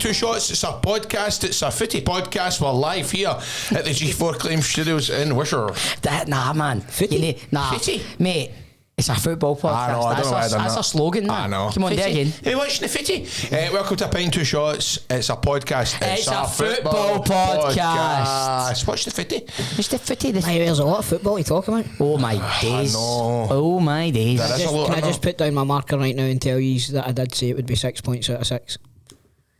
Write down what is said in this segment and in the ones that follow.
Two Shots. It's a podcast. It's a footy podcast. We're live here at the G4 Claim Studios in Wisher. Nah, man. Footy? Footy? Mate, it's a football podcast. I know, I don't know why I done that's that. a slogan. I know. Come on, do it again. Hey, watching the footy. Welcome to Pint, Two Shots. It's a podcast. It's a football podcast. Watch the footy. What's the footy? There's a lot of football you talk about. Oh my days. I know. Oh my days. There is a lot. Can I just put down my marker right now and tell you that I did say it would be 6 points out of 6?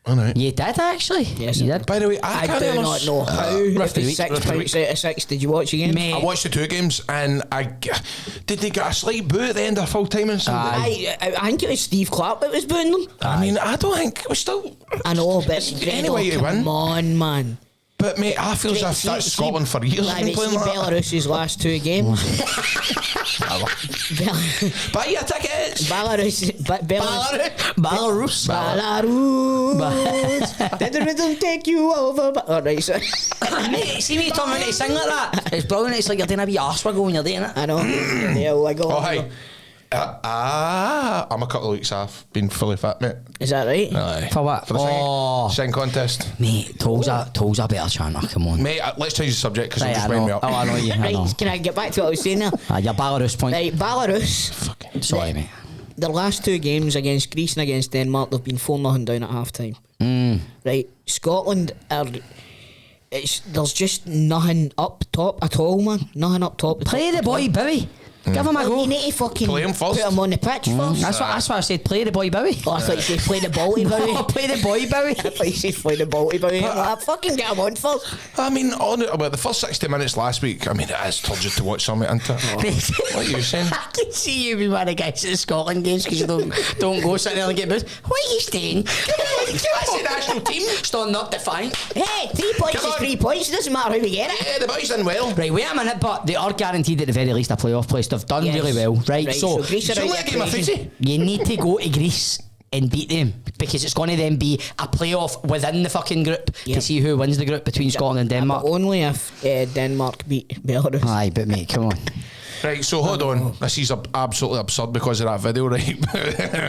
I know. You did actually? Yes, you I did. By the way, I do not know how. If it's 6 points out of 6, did you watch again? Mate. I watched the two games and did they get a slight boo at the end of full time and something? I think it was Steve Clark that was booing them. I mean, I don't think it was still. I know, but Anyway, you win. come on, man. But mate, I feel as if that's Scotland for years. Aye, Been but playing see like that. Belarus's last two games. Buy your tickets. Belarus. Did the rhythm take you over? Alright, so Mate, see me talking about to sing like that. It's brilliant. It's like you're doing a wee arse wiggle when you're doing it. I know. Yeah, wiggle. Oh hi. I'm a couple of weeks off being fully fit, mate. Is that right? Aye. For what? For the singing contest. Mate, Toal's a better chanter. Come on. Mate, let's change the subject because it'll Right, just I wind know. me up. Oh, I know you. I know. Right, can I get back to what I was saying there? Your Belarus point. Right, Belarus. Fucking Sorry, mate. The last two games against Greece and against Denmark, they've been 4-0 down at half time. Right, Scotland are. There's just nothing up top at all, man. Nothing up top. Play the boy Bowie. Give him a go. You need to fucking Play him first. put him on the pitch first. That's what I said. Play the boy Bowie. Oh, I thought you said play the ball to Bowie. Play the boy Bowie. I thought you said play the ball to Bowie. I fucking get him on first. I mean, about the first 60 minutes last week, I mean, it is turgid to watch something, isn't it? What are you saying? I can see you be one of the guys at the Scotland games because you don't go sitting there and get booed. What are you saying? That's the national team. Standing up defiant. Hey, 3 points Come is on. 3 points. It doesn't matter how we get it. Yeah, the boys done well. Right, wait a minute, but they are guaranteed at the very least a playoff place. They've done Yes. really well. Right, so Greece It's are out only a of the game of equation. footy. you need to go to Greece and beat them because it's going to then be a playoff within the fucking group Yep. to see who wins the group between Scotland and Denmark. But only if Denmark beat Belarus. Aye, but mate, come on. Right, so hold on. This is absolutely absurd because of that video, right?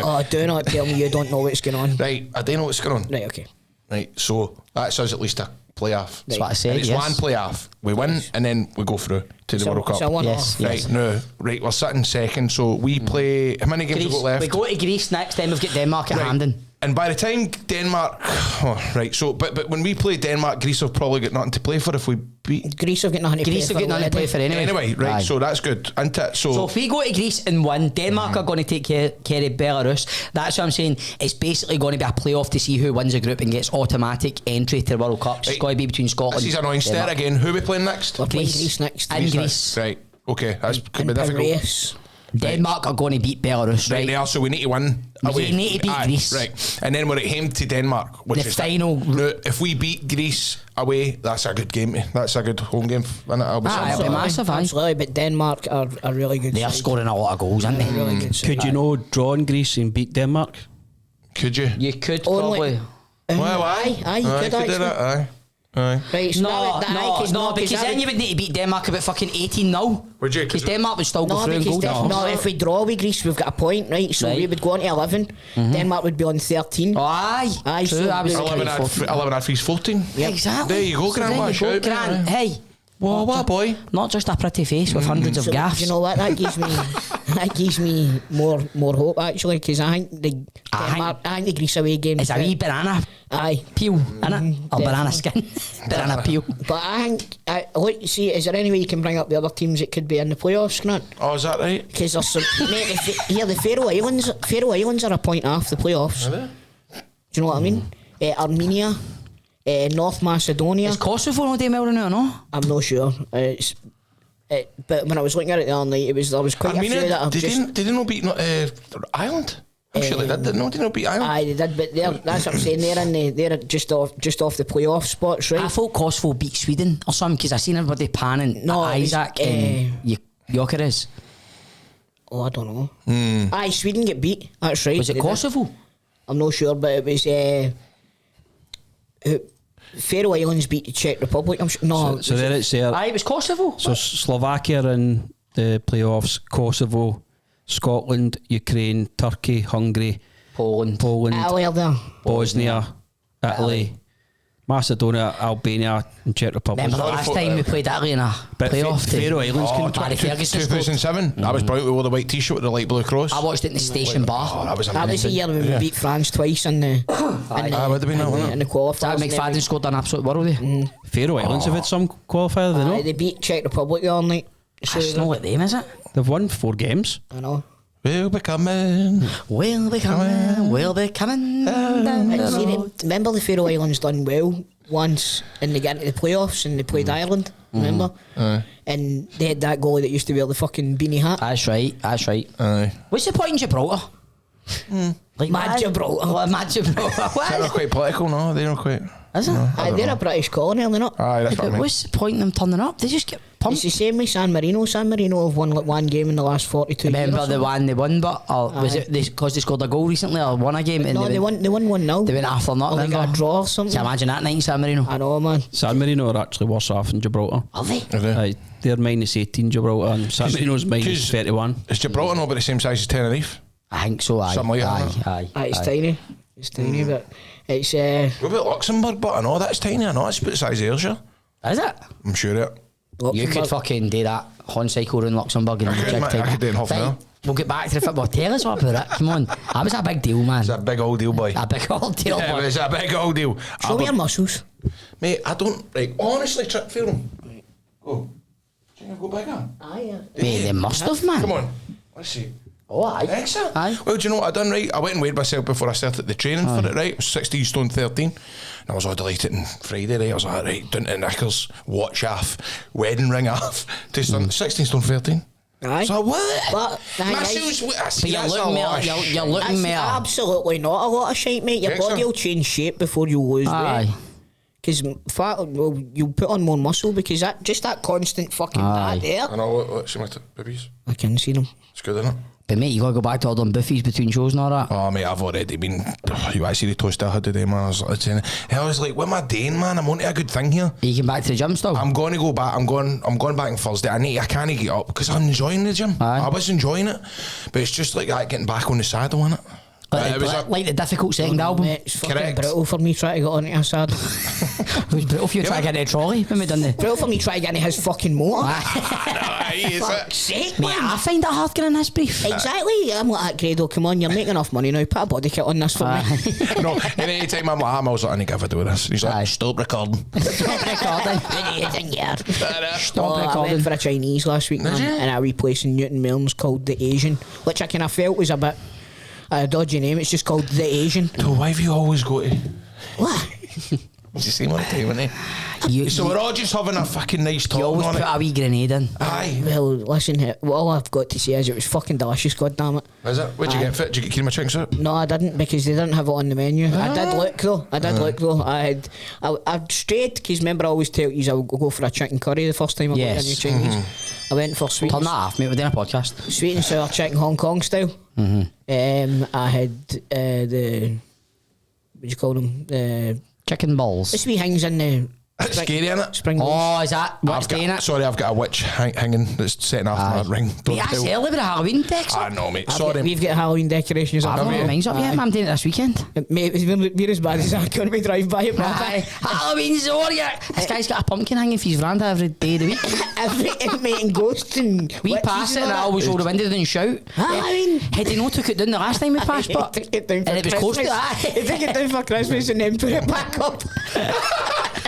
Oh, do not tell me you don't know what's going on. Right, I do know what's going on. Right, okay. Right, so that's us at least a playoff. That's what I said, And it's yes. one playoff. We win and then we go through to the World Cup. So one Yes, off. yes. Right, no. Right, we're sitting second, so we play. How many games have we Greece. got left? We go to Greece next, then we've got Denmark at Hampden. And by the time Denmark, right, so but when we play Denmark, Greece have probably got nothing to play for if we beat. Greece have got nothing to Greece play have for. got nothing to play for anyway. Anyway, right, Aye. so that's good, isn't it? So if we go to Greece and win, Denmark are going to take care of Belarus. That's what I'm saying. It's basically going to be a playoff to see who wins the group and gets automatic entry to the World Cup. It's Right. going to be between Scotland. this is annoying. Stare Denmark. again. Who are we playing next? We're playing Greece next. And Greece. Right, okay, that's could In be difficult. Piraeus. Denmark are going to beat Belarus, Right right? there, so we need to win. We away. need to beat Aye, Greece. Right, and then we're at home to Denmark, which The is final- No, if we beat Greece away, that's a good game. That's a good home game. I'll be saying Aye, it'll be that. massive, aye. Absolutely, but Denmark are a really good They are side. scoring a lot of goals, aren't they? Really good side. Could you know draw in Greece and beat Denmark? Could you? You could Only- probably. Well, Aye, you could do actually. that. Aye. Right, so No, because that then you would need to beat Denmark about fucking 18-0. Would you? Because Denmark would still go No, through and because go down. if we draw with Greece, we've got a point, right? So Right. we would go on to 11. Denmark would be on 13. Oh, aye. Aye, True, so I was we- thinking 11 about 14. 11 fees 14. Yep. Exactly. There you go, Grant, there what a you go, shout, mate, Grant. Hey. Whoa, what boy? Not just a pretty face with hundreds of So, gaffs. do you know what? That gives me more hope actually, because I think the Greece away game. It's a wee banana Aye. peel, innit? Or banana skin. Banana peel. But I think, look, see, is there any way you can bring up the other teams that could be in the playoffs, Grant? Oh, is that right? Because there's some, mate, the Faroe Islands are a point off the playoffs. Are they? Do you know what I mean? Armenia, North Macedonia. Is Kosovo not doing well now, no? I'm not sure. But when I was looking at it the other night, there was quite I a mean, few that have just. did they not beat Ireland? I'm sure they did. No, they not beat Ireland. Aye, they did, but that's what I'm saying. They're just off the playoff spots, right? I thought Kosovo beat Sweden or something because I seen everybody panning No, it was, Isaac and Gyökeres. Oh, I don't know. Aye, Sweden get beat. That's right. Was it they did. Kosovo? I'm not sure, but it was. Faroe Islands beat the Czech Republic. I'm sure. No, So there it's there. Aye, it was Kosovo. So Slovakia in the playoffs, Kosovo, Scotland, Ukraine, Turkey, Hungary, Poland. well there. Bosnia, Italy, Macedonia, Albania, and Czech Republic. Remember the last time we played Italy in a But playoff? Faroe Islands Oh, can... Barry Ferguson scored. 2007. That was brilliant. We wore the white t-shirt with the light blue cross. I watched it in the station Oh, bar. that was That was the amazing. year when we beat France twice in the would have been that, wouldn't it? in the qualifiers. That and McFadden scored an absolute worldie. Faroe Islands have had some qualifier, they know. They beat Czech Republic the other night. That's not like them, is it? They've won 4 games. I know. We'll be coming. We'll be coming. We'll be coming. down the See, road. remember the Faroe Islands done well once and they got into the playoffs and they played Ireland, remember? And they had that goalie that used to wear the fucking beanie hat. That's right. That's right. Aye. What's the point in Gibraltar? Like Mad Gibraltar. What, Mad Gibraltar? They're What not quite political, no. They're not quite. is it? Aye, they're a British colony, are they not? Aye, that's what I But mean. what's the point in them turning up? They just get It's pumped. the same with San Marino. San Marino have won like one game in the last 42 Remember years. the one they won, but was it because they scored a goal recently or won a game? And No, they won 1-0. They went after not. Or they got a Remember? draw or Can something. you imagine that night in San Marino? I know, man. San Marino are actually worse off than Gibraltar. Are they? Are they? Aye, they're minus 18 Gibraltar and San Marino's minus 'cause- 31. Is Gibraltar not about the same size as Tenerife? I think so. Aye. Something like that, Aye. Aye, it's tiny. It's tiny, but it's What about Luxembourg? But I know that's tiny. I know it's about the size of Ayrshire. Is it? I'm sure it. You could fucking do that horn cycle around Luxembourg and I could, jig mate, time. I could do it in half an Right, hour. we'll get back to the football. Tell us what about it. Come on. That was a big deal, man. It's a big old deal, boy. A big old deal. Yeah, boy. it's a big old deal. show me your muscles. Mate, I don't. Right, honestly, feel them. Go. Do you go bigger? Aye, Mate, they must have, man. Come on. Let's see. Oh, aye. Excellent. Aye. Well, do you know what I done, right? I went and weighed myself before I started the training for it, right? It was 16 stone 13. And I was all delighted on Friday, right? I was like, right, down to knickers, watch off, wedding ring off. To 16 stone 13. Aye. So what? But, aye, My aye. shoes, I But see, you're that's a looking lot more. of You're looking That's more. absolutely not a lot of shite, mate. Your Think so? body will change shape before you lose Aye. weight. Because you'll put on more muscle because that constant fucking Aye. that there. I know, let's see my boobies. I can see them. It's good, isn't it? But mate, you gotta go back to ordering buffies between shows and all that. Oh, mate, I've already been. You actually the toast I had today, man. I was like, what am I doing, man? I'm onto a good thing here. Are you came back to the gym still? I'm going to go back. I'm going back on Thursday. I can't get up because I'm enjoying the gym. Aye. I was enjoying it, but it's just like that getting back on the saddle, innit? Like, It was a- like the difficult second album. Mate, it's fucking Correct. brutal for me trying to get onto a saddle. It was brutal for you trying to get in a trolley when we done the. Brutal for me trying to get into his fucking motor. Aye, is Fuck's it? sake, Mate, man. I find it hard getting this brief. Exactly. I'm like, Grado, come on, you're making enough money now. Put a body kit on this for me. No, and any time I'm like, I was like, I need to give a do this. And he's like, Aye. stop recording. Stop recording. Stop I recording. went for a Chinese last week, man, you? and I replaced in Newton Milnes called the Asian, which I kind of felt was a bit a dodgy name. It's just called the Asian. So why have you always got to? What? It's the same all the time, isn't it? You, So we're all just having a fucking nice talk you always on put it. a wee grenade in. Aye. Well, listen, all I've got to say is it was fucking delicious. God damn it. Is it? What'd you Aye. get fit? Did you get cream of chicken soup? No, I didn't because they didn't have it on the menu. I did look though. I strayed because remember I always tell you I would go for a chicken curry the first time I Yes. went in the Chinese. I went for sweet Turn that off, mate. We're doing a podcast. sweet and sour chicken Hong Kong style. I had the what do you call them? The Chicken balls. wee things in the It's scary, innit? spring rolls. Oh, is that what's I've got, doing it? sorry, I've got a witch hanging that's setting off my ring. Don't Mate, that's tell. early with a Halloween text. I know, mate. I've Sorry. got- We've got Halloween decorations up. I've got mine's up yet, man. I'm doing it this weekend. Mate, we're as bad as I can we drive by it, Aye. man. Halloween's over yet. This guy's got a pumpkin hanging for his veranda every day of the week. Everything, mate, and ghosts and We witches pass it all and I that. always roll the window and shout. Halloween. Had he not took it down the last time we passed, but Took it down for and it was close to Christmas. that. He took it down for Christmas and then put it back up.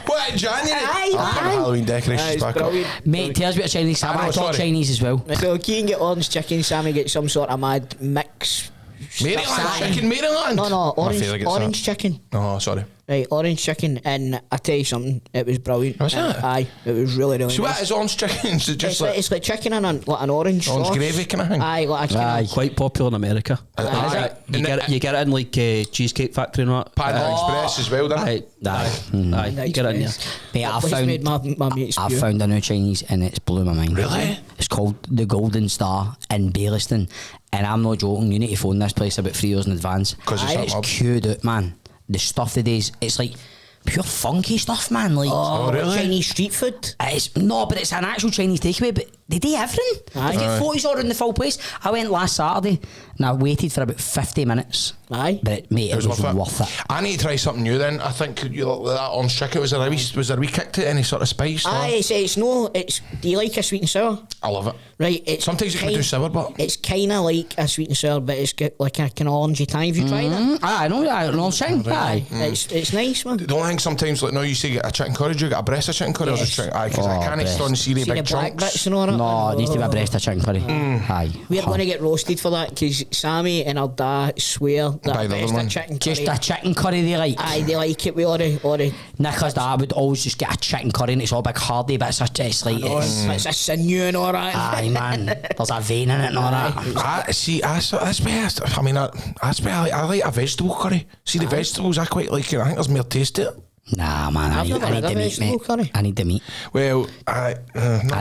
What, in January? Aye, I've got aye. Halloween decorations It's back up. brilliant. Mate, tell us about Chinese. I know, I talk sorry. Chinese as well. So Keane get orange chicken, Sammy get some sort of mad mix. Maryland stuff. chicken, Maryland. No, My favourite gets orange chicken. that. Oh, sorry. Right, orange chicken, and I tell you something, it was brilliant. Was it? Aye, it was really, really So what nice. is orange chicken? Is it just It's like chicken and like an orange orange sauce. gravy kind of thing? Aye, like a chicken. Aye. Quite popular in America. Aye. You get it in like Cheesecake Factory and that. Panda Express as well, doesn't Aye, it? aye, aye. You get it in there. Mate, I It's made found my mates I spew. found a new Chinese and it's blew my mind. Really? It's called the Golden Star in Baillieston, and I'm not joking. You need to phone this place about 3 years in advance. 'Cause it's It's up. queued out, man. The stuff today's it's like pure funky stuff, man. Like Oh, really? Chinese street food. it's no, but it's an actual Chinese takeaway. But They do everything. Aye. They get photos all around the full place. I went last Saturday and I waited for about 50 minutes. Aye. But mate, it was worth it. I need to try something new then. I think you like that orange chicken. Was there a wee kick to it? Any sort of spice? Aye, do you like a sweet and sour? I love it. Right, Sometimes you can do sour, but it's kind of like a sweet and sour, but it's got like a kind of orangey time. Have you tried it? I know chicken. Aye. It's nice, man. the only thing sometimes, like, no, you say get a chicken curry, do you get a breast of chicken curry or Yes. just chicken? Aye, because I can't breast. stand see the See big the black chunks. bits and all that? No, it needs to be a breast of chicken curry. Aye. We're going to get roasted for that because Sammy and her dad swear that Buy the breast other one. of chicken curry. Just a chicken curry they like. Aye, they like it with all the Nicholas dad would always just get a chicken curry and it's all big hardy bits of it's like it's a sinew and all that. aye man, there's a vein in it and all that. I like a vegetable curry. See the vegetables, I quite like it. I think there's more taste to it. Nah man, I I've never need had a the meat, vegetable mate. curry. I need the meat. Well, I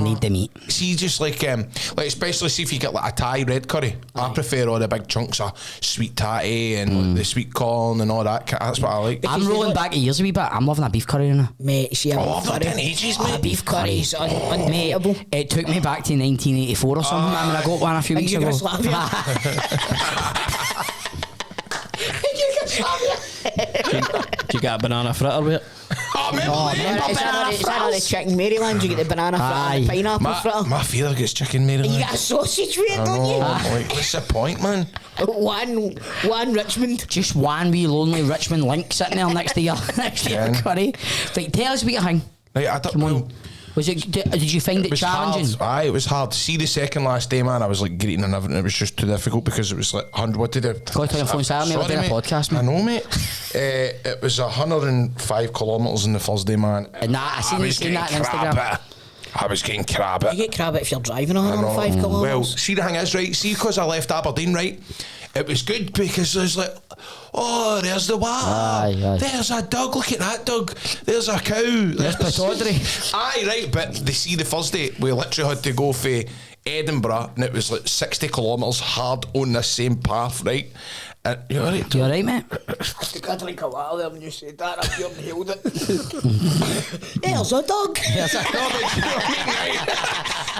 need the meat. See, just like especially see if you get like a Thai red curry. I prefer all the big chunks of sweet tatty and like, the sweet corn and all that. That's what I like. I'm rolling back a years a wee bit. I'm loving a beef curry now. Mate, see, I've not done ages, mate. beef curries Mate, unbeatable. it took me back to 1984 or something. I mean, I got one a few weeks ago. Do you get a banana fritter with it? Oh, man, Is that not the chicken Maryland? You get the banana fritter and the pineapple fritter. my father gets chicken made. You get a sausage with it, I don't know, you? like, what's the point, man? One Richmond. Just one wee lonely Richmond link sitting there next to your curry. Right, tell us what you think. Like, I don't Come know. on. Did you find it was challenging? hard. Aye, it was hard. See the second last day, man, I was like greeting and everything. It was just too difficult because it was like 100. What did it? Go to your phone silent, mate. We're doing a podcast, mate. I know, mate. It was 105 kilometres on the first day, man. Nah, I seen that on Instagram. I was getting crab it. You get crab if you're driving 105 kilometres. Well, see, the thing is, right? See, because I left Aberdeen, right? It was good because I was like, oh, there's the water. Aye. There's a dog. Look at that dog. There's a cow. There's Pataudry. Aye, right. But they see the first day, we literally had to go for Edinburgh, and it was like 60 kilometres hard on the same path, right? And you all right? You alright, mate? I took a drink of water there when you said that. I pure inhaled it. There's a dog.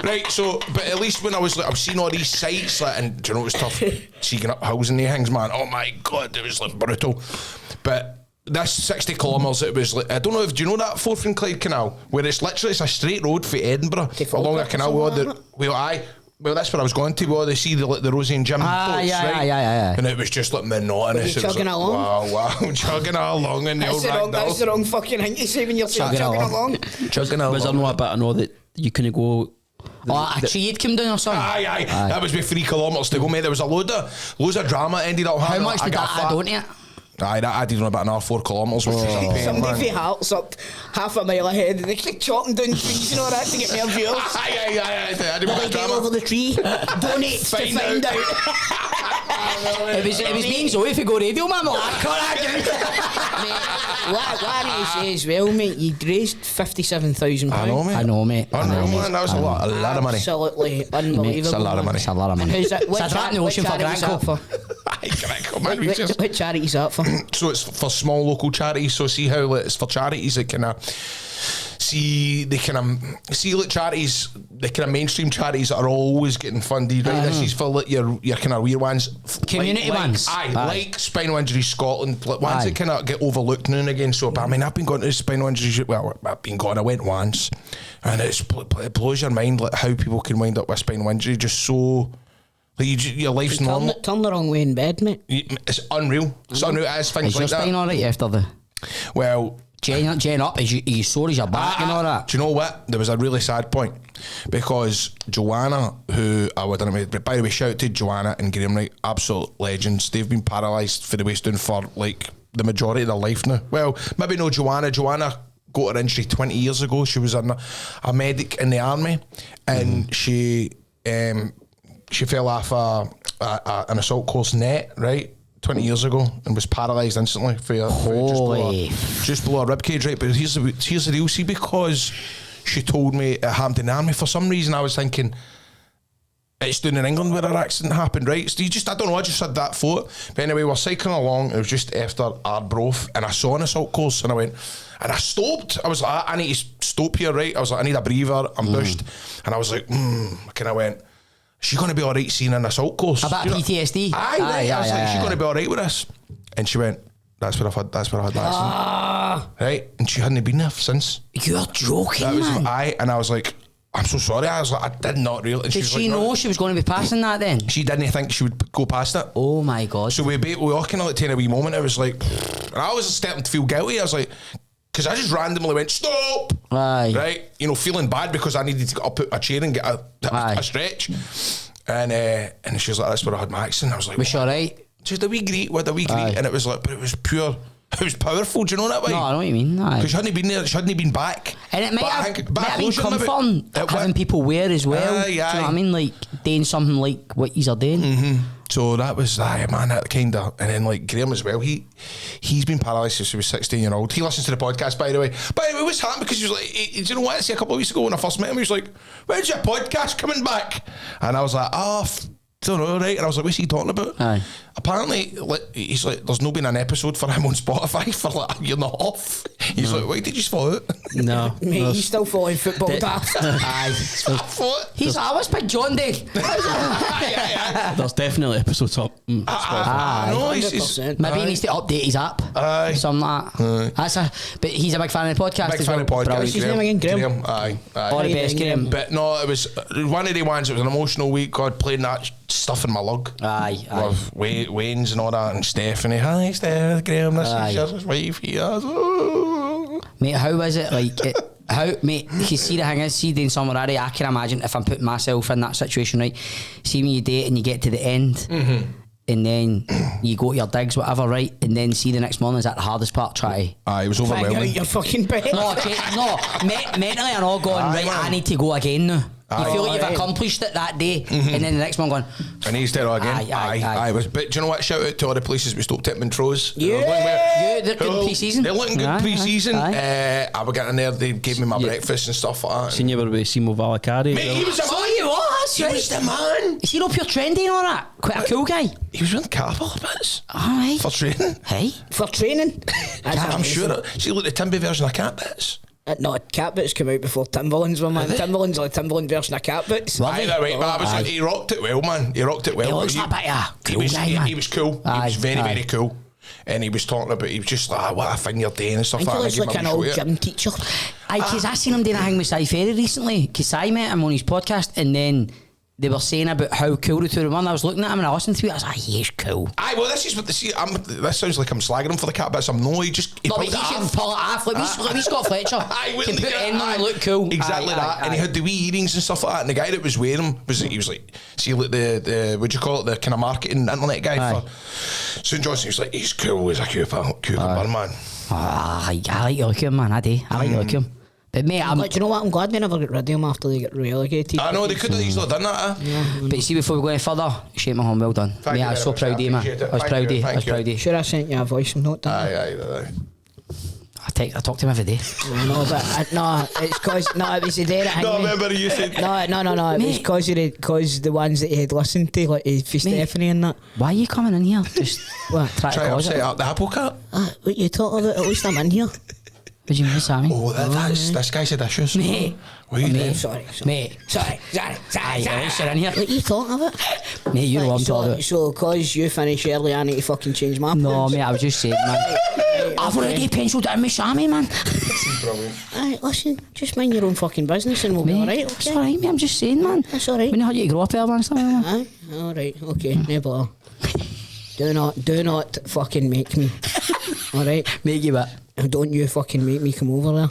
Right, so, but at least when I was like, I've seen all these sites, like, and do you know it was tough? Seeking up hills and the things, man. Oh my God, it was like brutal. But this 60 kilometres, it was like, I don't know if, do you know that Forth and Clyde Canal, where it's literally, it's a straight road for Edinburgh, along a canal with all the, well, that's where I was going to, where they see the Rosie and Jim boats, right? And it was just like monotonous. Were you chugging along? Wow, chugging along and That's the wrong fucking thing to say when you're chugging along. Chugging along. Was there no a bit I know that you couldn't go? A tree had come down or something. Aye. That was with 3 kilometres to go, mate. There was loads of drama ended up How happening. much did that add on to it? Aye, that added on about another 4 kilometres, which was a pain, Somebody man. for Hearts up half a mile ahead and they keep chopping down trees and all that to get more viewers. Aye. I did a bit of Get drama. over the tree, donate to find out. It was me and Zoe for Go Radio, man. What I say as well, mate, you raised £57,000. I know, mate. I know, mate. Man, that was a lot of money. Absolutely unbelievable. It's a lot of money. It's a lot of money. Who's that? It's a drop in the ocean for Granco. Aye, Granco, man. We just- What charity's that for? So it's for small local charities. So see how like, it's for charities that kind of see like charities, the kind of mainstream charities that are always getting funded. Right, this is for like your kind of weird ones, Community ones. Aye, like Spinal Injury Scotland, like ones Aye. that kind of get overlooked now and again. So, but I mean, I've been going to Spinal Injury. Well, I went once, and it blows your mind like how people can wind up with spinal injury just so. Like your life's normal. Turn the wrong way in bed, mate. It's unreal. It's unreal. It is things Is your like spine that. alright after the Well, Jane up? Are you sore as your back and all that? do you know what? There was a really sad point because Joanna, who I don't know, by the way, shout out to Joanna and Graham Wright, absolute legends. They've been paralysed for the waist down for like the majority of their life now. Well, maybe no Joanna. Joanna got her injury 20 years ago. She was a medic in the army, and she fell off an assault course net, right? 20 years ago, and was paralysed instantly for just below her ribcage, right? But here's the deal, see, because she told me it happened in the army, for some reason I was thinking it's down in England where her accident happened, right? So I don't know, I just had that thought. But anyway, we're cycling along, it was just after Arbroath, and I saw an assault course, and I went, and I stopped. I was like, I need to stop here, right? I was like, I need a breather, I'm bushed. And I was like, I kind of went, is she going to be alright seeing an assault course? A bit of PTSD. I was like, is she going to be alright with this? And she went, that's where I had the accident. Right? And she hadn't been there since. You're joking, That was man. and I was like, I'm so sorry. I was like, I did not realize. Did she know she was going to be passing that then? She didn't think she would go past it. Oh my God. So we all kind of like taking a wee moment. It was like, and I was starting to feel guilty. I was like, because I just randomly went, stop. Aye. Right? You know, feeling bad because I needed to get up a chair and get a stretch. And she was like, that's where I had my accident. I was like, Was she alright? Just a wee greet with a wee greet. And it was like, but it was pure. It was powerful, do you know that way? No, I know what you mean. Because she hadn't been there, she hadn't been back. And it might have been closure, comforting having people wear as well. Do you know what I mean? Like doing something like what you're doing. So that was, man, that kind of, and then like Graham as well, he's been paralysed since he was 16-year-old. He listens to the podcast, by the way. By the way, what's happened? Because he was like, do you know what? See, a couple of weeks ago when I first met him, he was like, when's your podcast coming back? And I was like, don't know, right? And I was like, what's he talking about? Aye. Apparently, he's like, there's not been an episode for him on Spotify for like a year and a half. He's like, why did you fall out? No. Mate, he's still following football daft. I was Big John Day. There's definitely episodes up. No, he's Maybe he needs to update his app. Something like that. But he's a big fan of the podcast. big fan of the podcast. What's his name again? Graham? Aye. All the best, Graham. But no, it was one of the ones. It was an emotional week. God, playing that stuff in my lug. Aye. With Wayne's and all that, and Stephanie. Hi, Steph, Graham. This is his wife here. Mate, how is it like? Mate, you see the thing is, see doing somewhere already, I can imagine if I'm putting myself in that situation, right? See when you date and you get to the end, and then you go to your digs, whatever, right? And then see the next morning, is that the hardest part? Try. It was Bang out overwhelming. your fucking bed. Mentally I'm all going, right, man. I need to go again now. You feel like you've Right. accomplished it that day, and then the next one going, I need to start again. Aye. But do you know what? Shout out to all the places we stopped at Montrose. Yeah. they're good pre-season. They're looking good Aye, pre-season. aye. I was getting there. They gave me my breakfast and stuff like that. Seen you were with Simo Valacari. Mate, he was the man. He was, He was the man. Is he not pure trendy and all that? Quite a cool guy. He was wearing Carvel bits Alright. for training. Hey. For training. I'm sure. See, look, the Timby version of Cat Bits. No, cat boots came out before Timberlands were, man. Timberlands are the Timberland version of cat boots. Either way, but he rocked it well, man. He rocked it well. He looks like a bit of a cool guy, he man. was cool. He Aye, was very, aye. very cool. And he was talking about, he was just like, what a thing you're doing and stuff I think he like looks that. like an old gym teacher. Because I seen him doing a thing with Cy Ferry recently. Because I met him on his podcast, and then they were saying about how cool the two of them were. And I was looking at him and I listened to it. I was like, he's cool. Aye, well, this is what this sounds like I'm slagging him for the Cat Bits. I'm no, he But he can pull it off. Like we Scott Fletcher. Aye, Can put it in and look cool. Exactly that. And he had the wee earrings and stuff like that. And the guy that was wearing them he was like, see, like the what do you call it, the kind of marketing internet guy for St Johnson. He was like, he's cool. He's a cucumber man. I like your look at him, man. I do. I like your look at him. But mate, Like, do you know what? I'm glad they never got rid of him after they get relegated. I know, they could have easily done that. but you see, before we go any further, shake my hand, well done. Thank Mate, you I was very so much, proud of you, man. appreciate it. I was Thank proud you, of you. I thank was you. proud of you. Sure, I sent you a voice note. Didn't Aye. I talk to him every day. I know, but no, it's because it was the day that No, hanged me. remember you said. No, it was Mate. because the ones that he had listened to, like for Stephanie and that. Why are you coming in here? Just What? try Try to to cause upset it. up the apple cart. What you talking about? At least I'm in here. What do you mean, Sammy? Oh, this guy's had issues. Mate. What are you doing? Sorry. Mate. Sorry. Aye, at least you're in here. What you talking about? Mate, you know what I'm talking about. So, cause you finish early, I need to fucking change my No, plans. mate, I was just saying, man. I've already penciled it in with Sammy, man. Brilliant. Aye, listen, just mind your own fucking business and we'll be Mate, alright, it's okay? alright, mate. I'm just saying, man. That's alright. We know how you grow up early and stuff, man. Aye, alright, okay, no bother. Do not fucking make me. Alright? Make you bet. Don't you fucking make me come over there.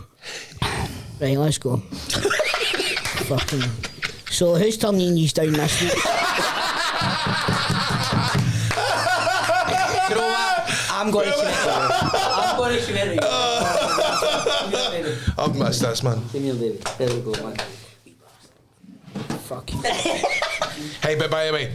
Right, let's go. Fucking. So, who's turning you down this week? You know what? I'm going to commit to you. I've missed this, man. Give me a baby. There we go, man. Fuck. Hey, but by the way,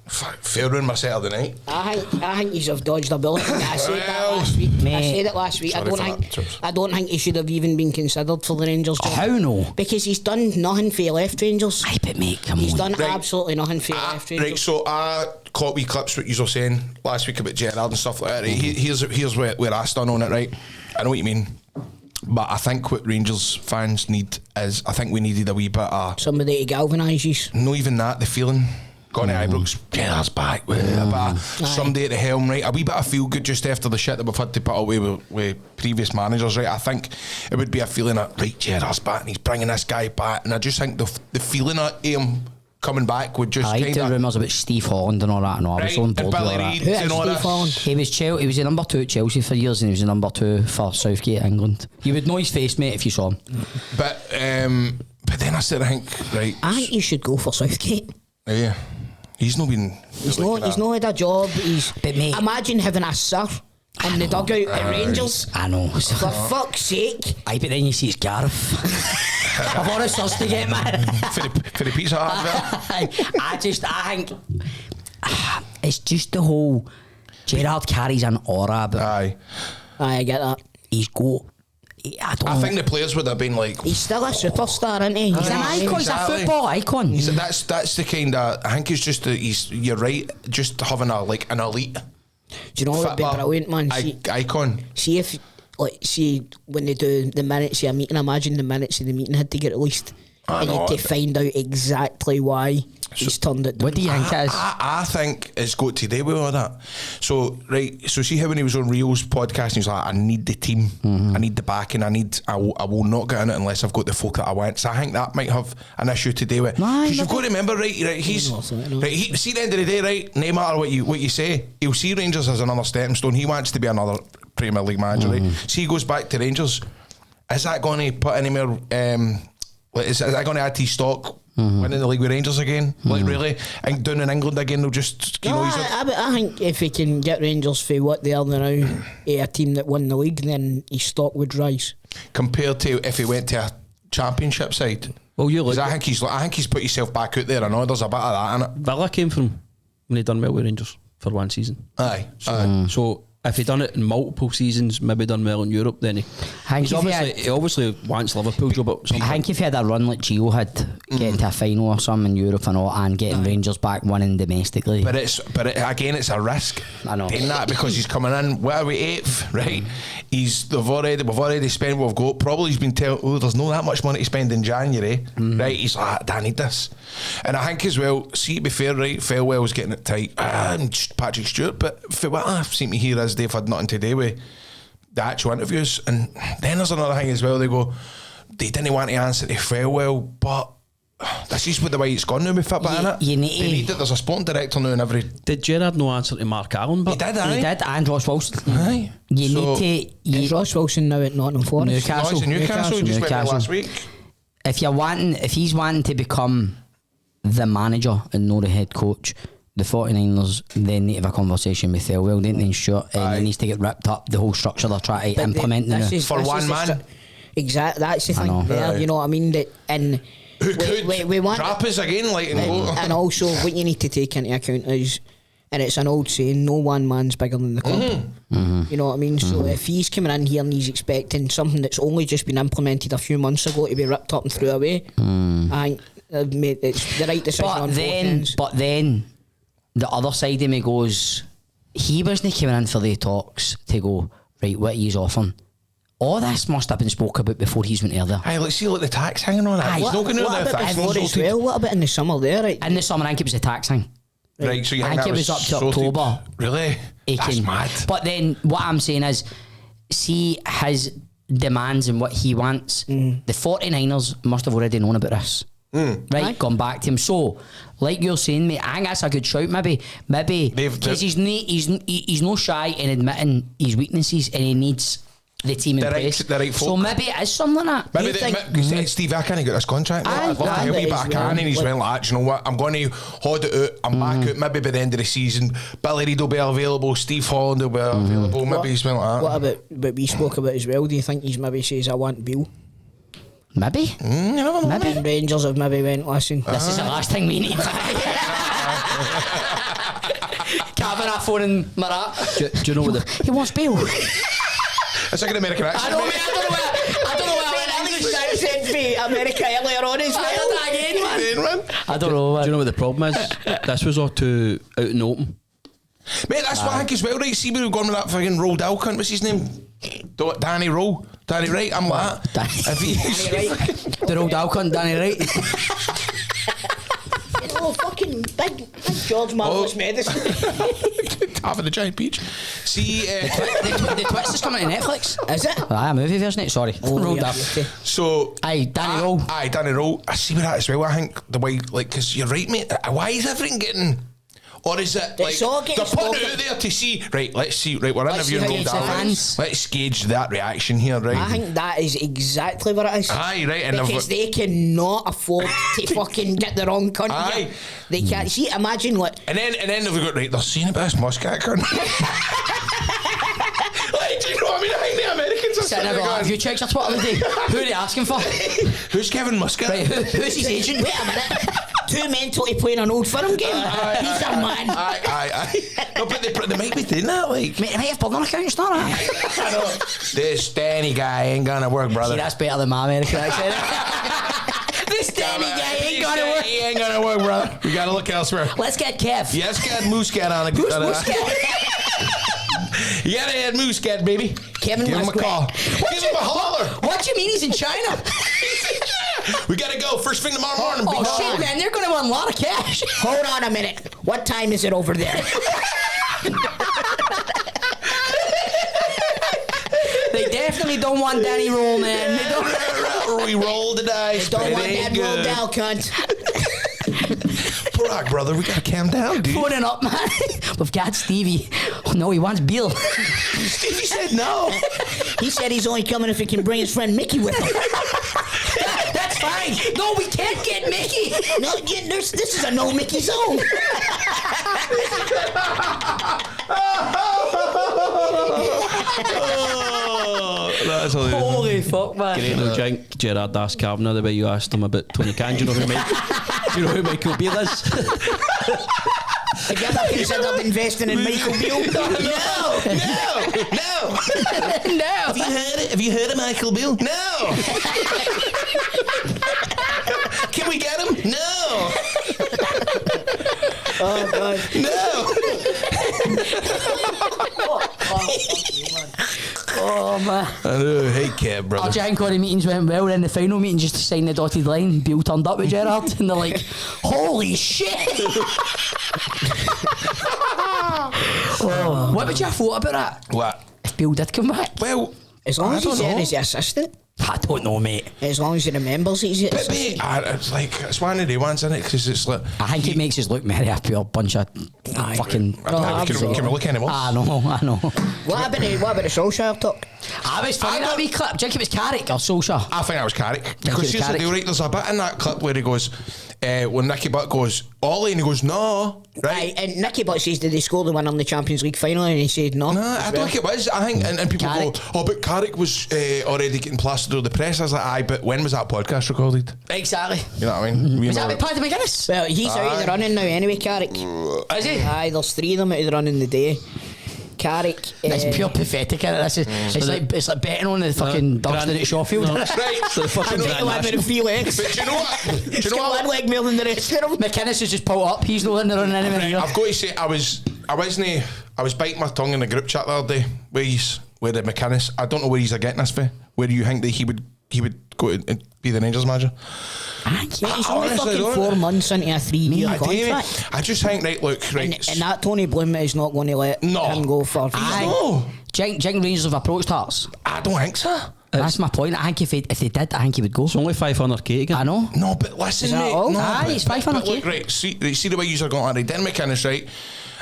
fair ruin my Saturday night. I think you have dodged a bullet. I said that Well, last week. I mate. said it last week. Sorry for that, Trips. I don't think he should have even been considered for the Rangers job. How no? Because he's done nothing for the left Rangers. Aye, but mate, come He's on. done Right. absolutely nothing for the left Rangers. Right, so I caught wee clips what you were saying last week about Gerrard and stuff like that. Right? Here's where I stand on it, right? I know what you mean. But I think what Rangers fans need is, I think we needed a wee bit of, somebody to galvanise you. not even that, the feeling. Gone to Ibrox, Gerrard's back with a bit of somebody at the helm, right? A wee bit of feel good just after the shit that we've had to put away with previous managers, right? I think it would be a feeling that, right, Gerrard's back and he's bringing this guy back, and I just think the feeling of him coming back would just I do rumours about Steve Holland and all that, and all. I was on board with all that. Who is Steve Holland? He was the number 2 at Chelsea for years, and he was the number 2 for Southgate, England. You would know his face, mate, if you saw him. But then I still think, right, I think you should go for Southgate. yeah, he's not been. He's not had a job. But mate, Imagine having a sir in the dugout at Rangers. I know. For fuck's sake. Aye, but then you see it's Gareth. I've already sussed to get man. for the pizza advert. I think it's just the whole Gerrard carries an aura about. Aye. I get that. He's got. I think the players would have been like, He's still a superstar, isn't he? He's an icon. Exactly. He's a football icon. That's the kind of. I think it's just you're right. Just having an elite. Do you know what would be brilliant, man? Icon. See if, when they do the minutes of a meeting, imagine the minutes of the meeting had to get released. And you had to find out exactly why he's turned it down. What do you think it is? I think it's got to do with all that. So see how when he was on Rio's podcast, he was like, I need the team, I need the backing, I will not get in it unless I've got the folk that I want. So I think that might have an issue to do with. Because you've got to remember, right, he's see at the end of the day, right, no matter what you say, he'll see Rangers as another stepping stone. He wants to be another Premier League manager, right? See, he goes back to Rangers. Is that going to put any more is that going to add to his stock winning the league with Rangers again? Like, really? And down in England again, they'll just, you know, I think if he can get Rangers for what they are now, a team that won the league, then his stock would rise. Compared to if he went to a championship side. Well, you look. I think he's put himself back out there. I know there's a bit of that in it. Villa came from when he done well with Rangers for one season. Aye. So if he done it in multiple seasons, maybe done well in Europe, then he obviously wants Liverpool job at some point. I think if he had a run like Gio had, getting to a final or something in Europe and all, and getting Rangers back winning domestically. But again, it's a risk. I know. Taking that because he's coming in. What are we, 8th? Right. We've already spent what we've got. Probably he's been told, there's not that much money to spend in January. Right. He's like, I need this. And I think as well, see, to be fair, right, Farewell's getting it tight. And Patrick Stewart, but for what I've seen to hear is they've had nothing to do with the actual interviews. And then there's another thing as well. They go, they didn't want to answer to Farewell, but this is with the way it's gone now with Fitbit, innit? You need it. There's a sporting director now in every. Did Gerrard no answer to Mark Allen? But He did, and Ross Wilson. Aye. Is Ross Wilson now at Nottingham Forest? Newcastle. He just went there last week. If he's wanting to become the manager and not the head coach, the 49ers then need to have a conversation with Farewell, don't they, and Stuart, and it needs to get ripped up, the whole structure they're trying to implement now. For one man. Exactly, that's the thing there, you know what I mean? And who could we want drop us again, like, and also what you need to take into account is, and it's an old saying, no one man's bigger than the club. You know what I mean? So if he's coming in here and he's expecting something that's only just been implemented a few months ago to be ripped up and threw away, I think it's the right decision on both ends. But then the other side of me goes, he wasn't coming in for the talks to go, right, what he's offering. All this must have been spoke about before he's went there. Aye, let's see, the tax hanging on it. He's not going to what about in the summer there, right? In the summer, I think it was the tax thing. Right, so you I think think it was up to October. Really? That's mad. But then what I'm saying is, see his demands and what he wants. The 49ers must have already known about this. Right, gone back to him. So, like you're saying, mate, I think that's a good shout. Maybe because he's no shy in admitting his weaknesses and he needs the team in place. So maybe it is something like that. Maybe Steve, I can't get this contract. I'd love to help you, but I can't. And he's went like, you know what? I'm going to hold it out. I'm back out. Maybe by the end of the season, Billy Reid will be available. Steve Holland will be available. Maybe he's went like that. What about what we spoke about as well? Do you think he's maybe says, I want Bill? Maybe. You never know. Maybe Rangers have maybe went, listen, this is the last thing we need. Kavanagh phoning Marat. Do you know what he wants Bill. It's like an American accent. I don't know where I went English accent for America earlier on as well. I don't know. Do you know what the problem is? This was all too out and open. Mate, that's what I think as well, right? See, we were going with that fucking Roald Dahl cunt. What's his name? Danny Rowe. Danny Wright. I'm like that. Danny Wright. The Roald Dahl cunt, Danny Wright. Oh, fucking big George Marvelous Medicine. Half of the giant peach. See, the Twist is coming to Netflix. Is it? Aye, a movie version. Sorry. Roald Dahl. So Danny Rowe. Danny Rowe. I see with that as well. I think the way, like, because you're right, mate. Why is everything getting? Or is it like they're putting it out there to see? Right, let's see. Right, we're interviewing Roald Dahl. Let's gauge that reaction here, right? I think that is exactly what it is. Aye, right, and because they cannot afford to fucking get the wrong cunt. Aye, they can't. See, imagine what. And then they've got right. They're seeing about this Muscat cunt. Like, do you know what I mean? I think the Americans are sitting there going, "You checks, that's what I would do." Who are they asking for? Who's Kevin Muscat? Right, who's his agent? Wait a minute. Too mental to play in an old firm game. He's a man. Aye. No, but they might be doing that, like. Mate, they might have blood on account, it's not that. This Danny guy ain't gonna work, brother. See, that's better than my American accent. This Danny guy ain't gonna work. He ain't gonna work, brother. We gotta look elsewhere. Let's get Kev. Yes, get Muscat on it. Who's Muscat? You gotta add Muscat, baby. Kevin Give him a call. Give him a holler. What do you mean he's in China? We gotta go first thing tomorrow morning. Oh shit, man, they're gonna want a lot of cash. Hold on a minute. What time is it over there? They definitely don't want Danny Roll, man. They don't. We roll the dice. Don't want that Roald Dahl cunt. Brock, brother, we gotta calm down, dude. Phoning up, man. We've got Stevie. Oh no, he wants Bill. Stevie said no. He said he's only coming if he can bring his friend Mickey with him. That's fine. No, we can't get Mickey. No, this is a no Mickey zone. That's hilarious. Holy fuck, man. Grado drink Gerrard asked Kavanagh the way you asked him about Tony Khan. Do you know who Michael Beale is? Have you ever considered investing in Michael Beale? No. No. Have you heard of Michael Beale? No. Can we get him? No. Oh God. No. Oh man. I know. Hey, Kev, brother. Our Giant Corey meetings went well. In the final meeting, just to sign the dotted line, Bill turned up with Gerrard, and they're like, "Holy shit!" What would you have thought about that? What? If Bill did come back? Well, As long as he's know. there as the assistant. I don't know, mate. As long as he remembers he's the But assistant. mate, it's like it's one of the ones, isn't it? Because it's like I think it makes us look merry a pure bunch of fucking. Can we look anymore? I know. What about the Solskjær talk? I was funny that wee clip. Do you think it was Carrick or Solskjær? I think that was Carrick. it Because was seriously, Carrick? right, there's a bit in that clip where he goes, when Nicky Butt goes, Ollie, and he goes, no, right? And Nicky Butt says, did they score the one on the Champions League final? And he said no. No, I don't think it was. I think, and people Carrick. go, oh, but Carrick was already getting plastered over the press. I was like, aye, but when was that podcast recorded? Exactly. You know what I mean? We Was know that with Paddy McInnes? Well, he's out of the running now anyway, Carrick. Is he? Aye, there's 3 of them out of the running the day. Carrick. That's pure pathetic, isn't it? This is, it's like betting on the fucking dumpster at Shawfield. Right, So the fucking I take Grand one with National. 3 legs. but do you know what? Do you He's know got what? one leg more than the rest of them. McInnes has just pulled up. He's not in the running anyway. I've got to say, I was biting my tongue in the group chat the other day where the McInnes. I don't know where he's getting this for. Where do you think that he would go and be the Rangers manager? He's only honestly fucking don't. 4 months into a 3-year contract. I just think, right, look, right. And that Tony Bloom is not going to let him go for. No. Do you think Rangers have approached Hearts? I don't think so. That's my point. I think if they did, I think he would go. It's only 500k again. I know. No, but listen, Is that mate. all? No, Aye, but- it's 500k. But look, right, see the way you are going, right, Den McInnes, right?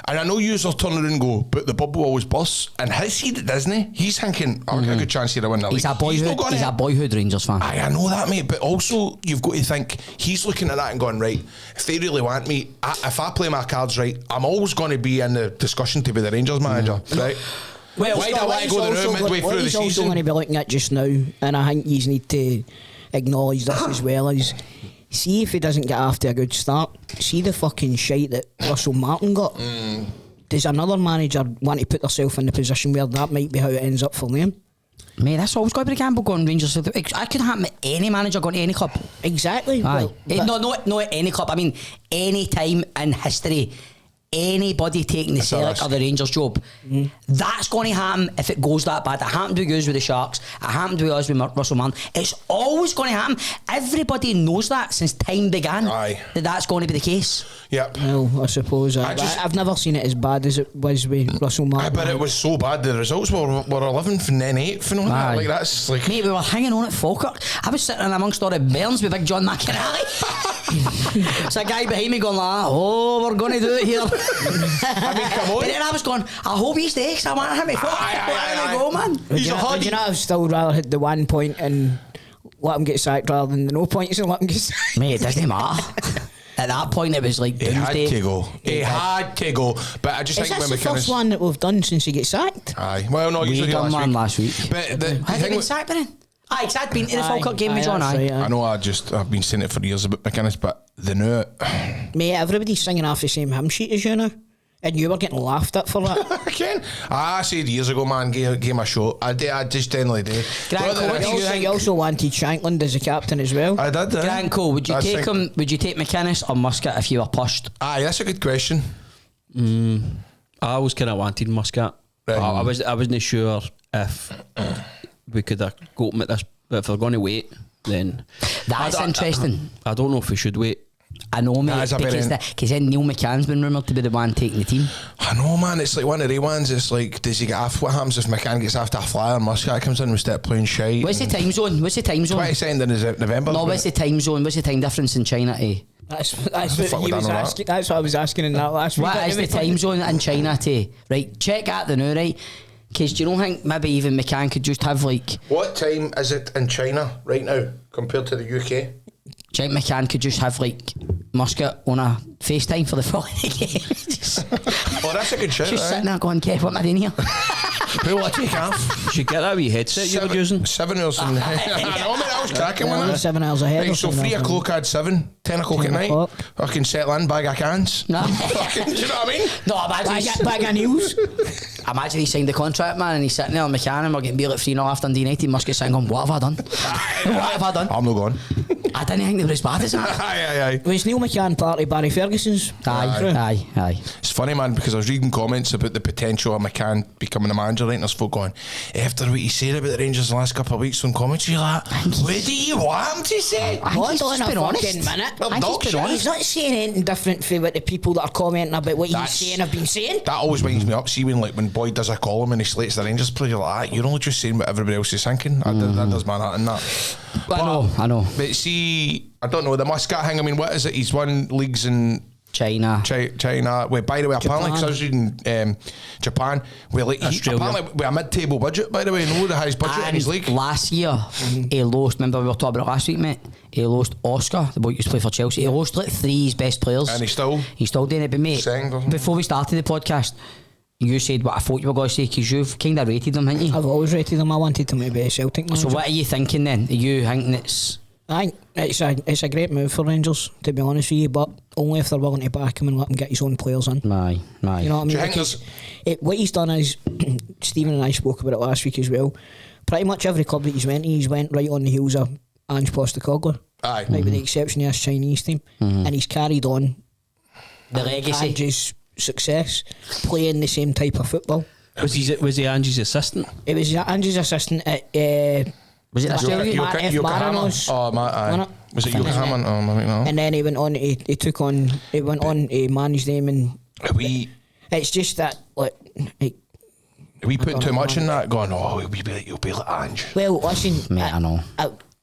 And I know you are turning around and go, but the bubble always bursts. And his seed at Disney, he's thinking, I've got a good chance here to win the league. He's a boyhood Rangers fan. Aye, I know that, mate, but also you've got to think he's looking at that and going, right, if they really want me, if I play my cards right, I'm always going to be in the discussion to be the Rangers manager, right? Well, why do I want to go the route midway through the he's also season? going to be looking at just now, and I think you need to acknowledge this as well, is see if he doesn't get off to a good start, see the fucking shite that Russell Martin got. Does another manager want to put themselves in the position where that might be how it ends up for them? Mate, that's always got to be the gamble going Rangers. I could happen to any manager going to any club. Exactly. Aye. Well, Not any club. I mean, any time in history, anybody taking the Celtic or the Rangers job. That's going to happen if it goes that bad. It happened with us with the Sharks. It happened with us with Russell Martin. It's always going to happen. Everybody knows that since time began. That's going to be the case. Yeah. Well, I suppose I've never seen it as bad as it was with Russell Martin. But it was so bad. The results were 11th and then 8th and all that. Like that's like. Mate, we were hanging on at Falkirk. I was sitting amongst all the Burns with Big John McInnes. It's a guy behind me going like, oh, we're going to do it here. I mean, come on. But then I was going, I hope he stays. I want to have me go, man. Would you not have still rather hit the 1 point and let him get sacked rather than the no points and let him get sacked? Mate, it doesn't matter. At that point, it was like doomsday. He had to go. But I just think that's the first one that we've done since he gets sacked? Aye. Well, no, we done one last week. But has he been sacked by then? Aye, because I'd been in the Falkirk game with John. I know. I've been saying it for years about McInnes, but the new mate, everybody's singing off the same hymn sheet as you now. And you were getting laughed at for that. Again, I said years ago, man, gave him a shot. I just generally did. You also wanted Shankland as a captain as well. I did. Grant Cole, would you take him? Would you take McInnes or Muscat if you were pushed? Aye, that's a good question. I always kind of wanted Muscat. I wasn't sure if we could have got him at this. But if we're going to wait, then that's interesting. I don't know if we should wait. I know, mate, because then Neil McCann's been rumoured to be the one taking the team. I know, man, it's like one of the ones. It's like, does he get off? What happens if McCann gets after a flyer and Muscat comes in and we start playing shite? What's the time zone? 22nd of November. No, what's the time zone? What's the time difference in China to? That's what I was asking in that last week. What is the time zone in China to? Right, check that the now, right? Because do you don't think maybe even McCann could just have like... What time is it in China right now compared to the UK? Jack McCann could just have like Muscat on a FaceTime for the following game. That's a good shout. Just sitting there going, Kev, what am I doing here? Who will I take off? You should get that wee headset you were using. 7 hours and I know, mate, I was cracking one. 7 hours ahead. Right, so 3 o'clock I had 7, 10 o'clock at night. Fucking settle in, bag of cans. No. Fucking, do you know what I mean? No, imagine bag of news. Imagine he signed the contract, man, and he's sitting there on McCann and we're getting beer at 3-0 after Dundee United. Muscat sitting going, what have I done? What have I done? I'm not gone. I didn't think they were as bad as that. Aye. Was Neil McCann part of Barry Ferguson's? Aye. It's funny, man, because I was reading comments about the potential of McCann becoming a manager, right? And there's folk going, after what he said about the Rangers the last couple of weeks on commentary, like, what do you want him to say? Hold on a fucking minute. He's not saying anything different from what the people that are commenting about what he's saying have been saying. That always winds me up. See, when Boyd does a column and he slates the Rangers player, you're like, you're only just saying what everybody else is thinking. That does my heart in that. I know. But see, I don't know, the Muscat thing, I mean, what is it? He's won leagues in China. Well, by the way, apparently, because I was reading Japan, apparently with a mid-table budget, by the way, no, the highest budget in his league. Last year, he lost, remember we were talking about it last week, mate? He lost Oscar, the boy who used to play for Chelsea. He lost like 3 of his best players. And he's still doing it. But mate, before we started the podcast, you said what I thought you were going to say, because you've kind of rated him, haven't you? I've always rated him. I wanted him to be a Celtic manager. So what are you thinking then? Are you thinking it's... I think it's a great move for Rangers, to be honest with you, but only if they're willing to back him and let him get his own players in. Aye. You know what I mean? Because what he's done is, Stephen and I spoke about it last week as well, pretty much every club that he's went right on the heels of Ange Postecoglou. Aye. Right, with the exception of his Chinese team. And he's carried on the legacy. Ange's success, playing the same type of football. Was he Ange's assistant? It was Ange's assistant at... was it Australia? Yokohama? Oh, Matt, was it Yokohama? No. And then he went on to manage them, and it's just that, like, we put too much in that, going, you'll be like Ange. Well, listen, mate, I know.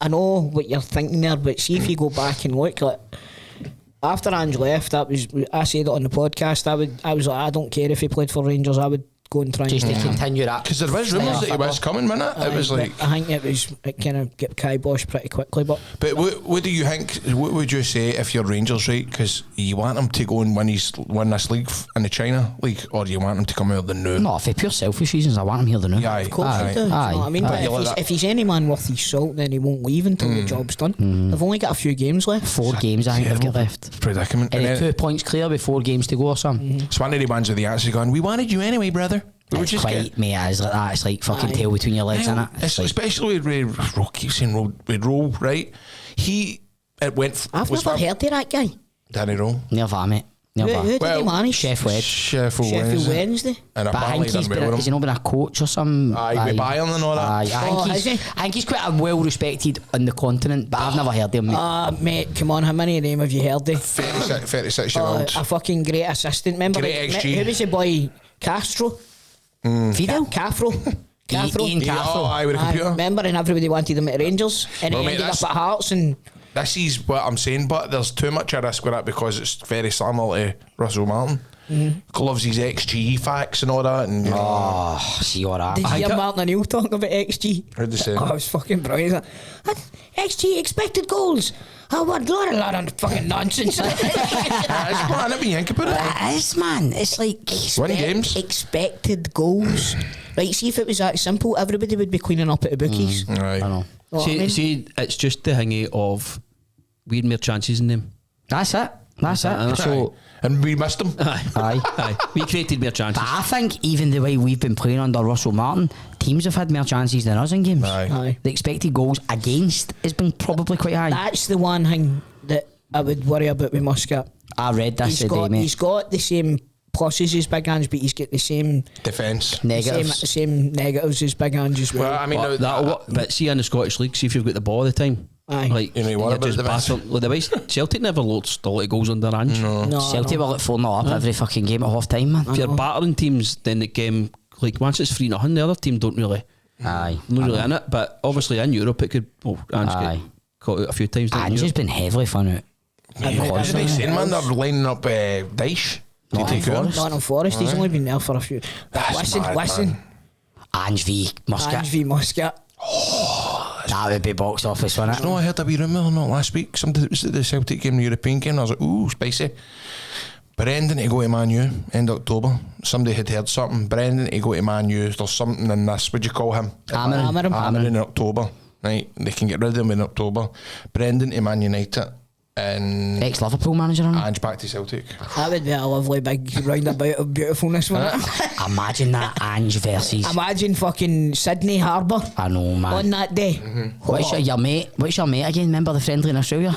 I know what you're thinking there, but see if you go back and look, like, after Ange left, I said it on the podcast, I was like, I don't care if he played for Rangers, I would go and try just and to continue that, because there was rumours that he was coming, wasn't it? It was like, I think it kind of get kiboshed pretty quickly. But what do you think? What would you say if you're Rangers, right? Because you want him to go and win this league in the China league, or do you want him to come out of the new? No, for pure selfish reasons, I want him here the new. Yeah, of course I do. You know what I mean? But if he's any man worth his salt, then he won't leave until the job's done. They've only got a few games left. 4 games I think they've got left. Predicament. And 2 points clear with 4 games to go or something. It's one of the ones with the answer going, we wanted you anyway, brother. It's quite, mate, it's like that. It's like fucking tail between your legs, isn't it? It's especially with Rowe, right? I've never heard of that guy. Danny Rowe. Never, mate. Never. Who did he manage? Sheffield. Sheffield Wednesday. And But I think has he not been a coach or something? Aye, with Bayern and all that. Aye, I think he's quite well respected on the continent, but I've never heard of him. Mate, come on, how many of them have you heard of? 36 year old. A fucking great assistant. Remember, Great XG. who was the boy? Castro? Fidel? Caffro? Ian Cathro. Aye, with a computer. Remember, and everybody wanted him at Rangers, and Well, he mate, ended up that's- at Hearts, and This is what I'm saying, but there's too much of risk with that because it's very similar to Russell Martin. Loves his XG facts and all that. And, you know, Oh, see all that. did you hear Martin O'Neill talking about XG? Heard the same. Oh, it was fucking brilliant. XG, expected goals. Oh, what a lot of fucking nonsense. it's man, if you think about it. It is, man. It's like Win games. Expected goals. Right, see if it was that simple, everybody would be cleaning up at the bookies. Right. I know. Know what I mean? See, it's just the thingy of we had more chances in them. That's it. So And we missed him. aye. We created more chances. But I think even the way we've been playing under Russell Martin, teams have had more chances than us in games. Aye. The expected goals against has been probably quite high. That's the one thing that I would worry about with Muscat. I read this today, mate. He's got the same pluses as Big Ange, but he's got the same Defence. Negatives. same negatives as Big Ange as well. Well, I mean, But see in the Scottish League, see if you've got the ball all the time. Aye. Like You know, you worry you're about just the best. battling- like the way Celtic never lost a lot of goals under Ange. no, Celtic were like 4-0 up every fucking game at half time, man. If you're battering teams, then the game, like once it's 3-0, the other team don't really, Aye. not really in it. But obviously in Europe, it could. Well, Ange Aye. get caught out a few times. didn't Ange he? has been heavily fun out. What they saying, man? They're lining up Dyche to take over. Nottingham Forest. He's only been there for a few. That's mad, listen. man. Ange v Muscat. Ange v Muscat. That would be box office, wouldn't it? No, I heard a wee rumour not last week. Somebody was at the Celtic game, the European game. And I was like, ooh, spicy. Brendan to go to Man U end of October. Somebody had heard something. Brendan to go to Man U. There's something in this. What'd you call him? Amarim. In October. Right, they can get rid of him in October. Brendan to Man United. And Ex-Liverpool manager, on Ange back to Celtic. That would be a lovely big roundabout of beautifulness, wouldn't it? Imagine that Ange versus. Imagine fucking Sydney Harbour I know, man. on that day. What's your mate? What's your mate again? Remember the friendly in Australia?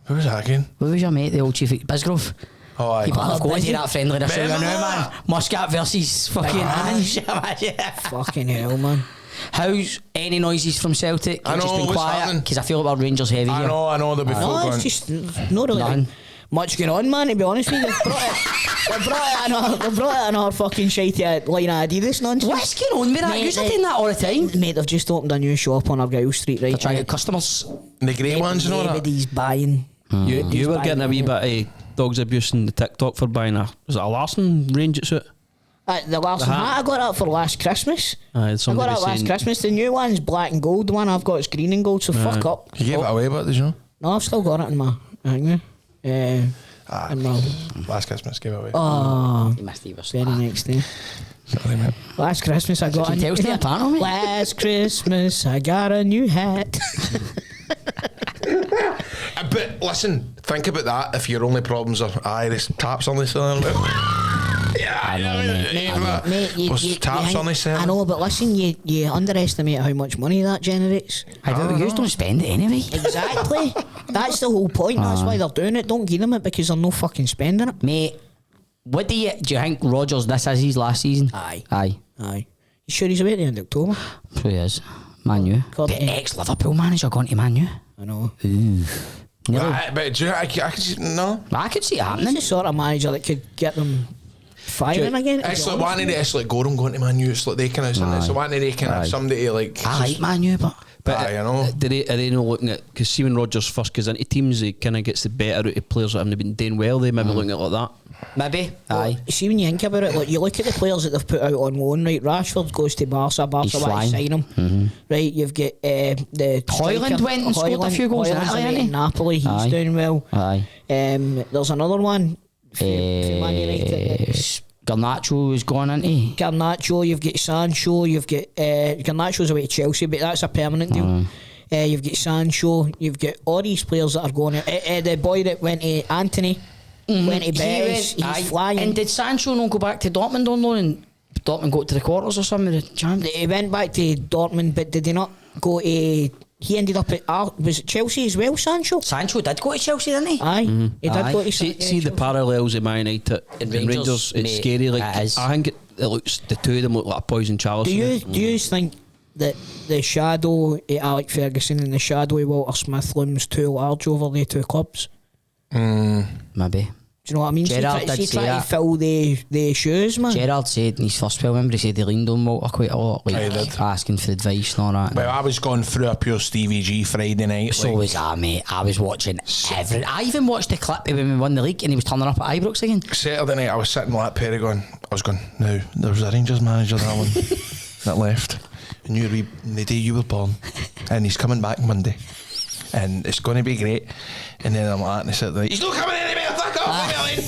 Who was that again? What was your mate? The old chief Bisgrove. Oh, aye. People have gone to Busy. that friendly in Australia now, man. Muscat versus fucking Ange. Imagine. Fucking hell, man. How's any noises from Celtic? I It's know, just been what's quiet happening? because I feel like we're Rangers heavy here. I know the before No, going. it's just not really None. much going on, man, to be honest with you. They brought it in our fucking shitey line of Adidas nonsense. What's going on with that? Mate, You're doing that all the time. Mate, they've just opened a new shop on Argyle Street, right? They're trying to get customers. The grey ones and all that. Everybody's buying. You were getting a wee bit of dogs abuse in the TikTok for buying a Larson range at suit. The Larson The hat. hat. I got that for last Christmas. Aye, I got somebody that last saying- Christmas. The new one's black and gold. The one I've got is green and gold, so fuck up. You gave it away, but did you know? No, I've still got it in my hanger. In my Last Christmas gave it away. oh, You must leave us. very next day. Sorry, mate. Last Christmas I got Can you tell us the panel, mate? Last Christmas I got a new hat. But listen, think about that. If your only problems are there's taps on this. I know, mate. There's taps on this. I know, but listen, you underestimate how much money that generates. I don't. You don't spend it anyway. Exactly. That's the whole point. That's why they're doing it. Don't give them it because they're no fucking spending it. Mate, what do you think Rodgers, this is his last season? Aye. Aye. You sure he's away at the end of October? So he is. Man U. God, The yeah. ex-Liverpool manager going to Man U. I know. But do you know, I can see, no. I could see it He's happening. the sort of manager that could get them firing again. to It's be like honest. one of the, it's like Gorham going to Man U. It's like they kind of, isn't it? It's one of they kind of somebody like. I like Man U, but Aye, I know. Are they not looking at, because see when Rodgers first goes into teams, he kind of gets the better out of players that haven't been doing well. They maybe looking at it like that. maybe. Aye. See, when you think about it, like you look at the players that they've put out on loan, right? Rashford goes to Barca, He's want to sign him, right? You've got the Hoyland striker- went and scored a few goals in Hoyland's Italy, away hasn't in he? Napoli, he's Aye. doing well. Aye. There's another one for Man United. Garnacho is going into. Garnacho, you've got Sancho, you've got Garnacho's away to Chelsea, but that's a permanent deal. You've got Sancho, you've got all these players that are going out. The boy that went to Anthony went to Betis, he's flying. And did Sancho not go back to Dortmund on loan? And Dortmund got to the quarters or something with the champ? He went back to Dortmund, but did he not go to he ended up at was it Chelsea as well, Sancho? Sancho did go to Chelsea, didn't he? Aye, he did go to See the parallels of Man United and Rangers. It's mate, scary. Like it is. I think it looks, the two of them look like boys and Charles. Do you think that the shadow of Alec Ferguson and the shadow of Walter Smith looms too large over the two clubs? Maybe. Do you know what I mean? Gerrard She did say tried to that. fill the shoes, man. Gerrard said in his first spell, remember he said he leaned on Walter quite a lot, like Aye, he did. asking for advice and all that. Well, I was going through a pure Stevie G Friday night. So was I, mate. I was watching every. I even watched the clip of when we won the league and he was turning up at Ibrox again. Saturday night, I was sitting like Perry going, now, there was a Rangers manager, that one, that left. And you were the day you were born. And he's coming back Monday. And it's going to be great. And then I'm like, and I said, he's not coming anywhere, fuck off, Merlin.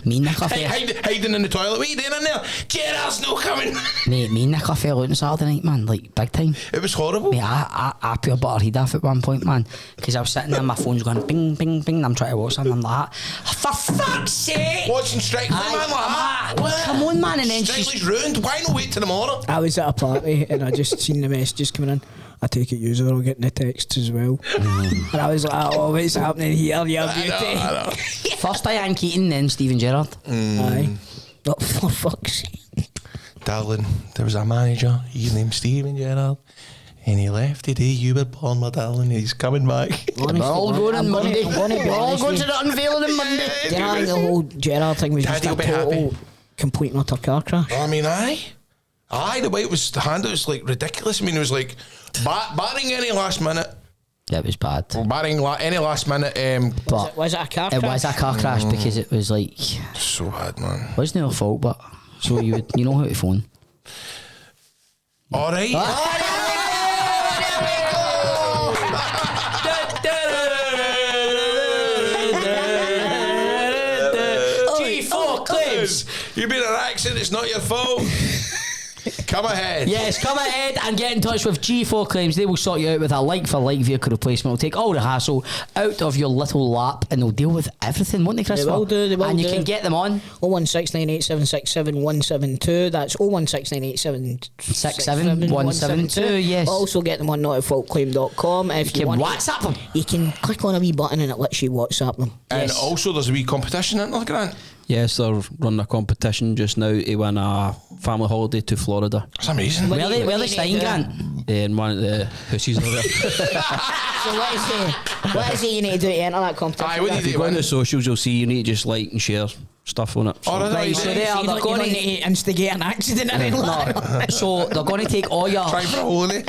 Me and Nick are Hiding in the toilet, what are you doing in there? Gerrard's not coming. Mate, me and Nick fell out on Saturday night, man, like big time. It was horrible. Mate, I pure buttered head off at one point, man, because I was sitting there, my phone's going bing, bing, bing, and I'm trying to watch something, I'm like, for fuck's sake! Watching Strictly, man, like that. Come on, man, and then Strictly's ruined, why not wait till tomorrow? I was at a party and I just seen the messages coming in. I take it you're all getting the texts as well. And I was like, oh, what's happening here, you beauty? I know. first Diane Keaton, then Steven Gerrard. Aye. Oh, for fuck's sake. Darling, there was a manager, his name's Steven Gerrard, and he left the day you were born, my darling. He's coming back. Honestly, We're all going on Monday. We're all going to the unveiling on Monday. Do you know, I think the whole Gerrard thing was Daddy'll just a be total, happy. complete and utter car crash? I mean, the way it was handled was like ridiculous. I mean, it was like barring any last minute, It was bad. barring any last minute. But Was it a car crash? it was a car crash because it was like, So bad, man. wasn't their fault, but so you know how to phone. All right. G4 claims. You've been in an accident. It's not your fault. Come ahead. Yes, come ahead and get in touch with G4 Claims. They will sort you out with a like-for-like vehicle replacement. They'll take all the hassle out of your little lap and they'll deal with everything, won't they, Chris? They will do, they will and you do. can get them on 01698767172. That's 01698767172. yes. Also get them on notaffaultclaim.com. If You you can want WhatsApp them. You can click on a wee button and it lets you WhatsApp them. And Yes. also, there's a wee competition in there, Grant. Yes, they're running a competition just now to win a family holiday to Florida. That's amazing. Where you- they what you staying, need to Grant? In one of the houses over there. So what is it you need to do to enter that competition? Aye, what do you If you do? go on the socials, you'll see you need to just like and share stuff on it. So. Oh, no, Right, you so do. they are, You they're don't going need to instigate an accident or anything like that. So they're going to take all your... Trying for a holiday.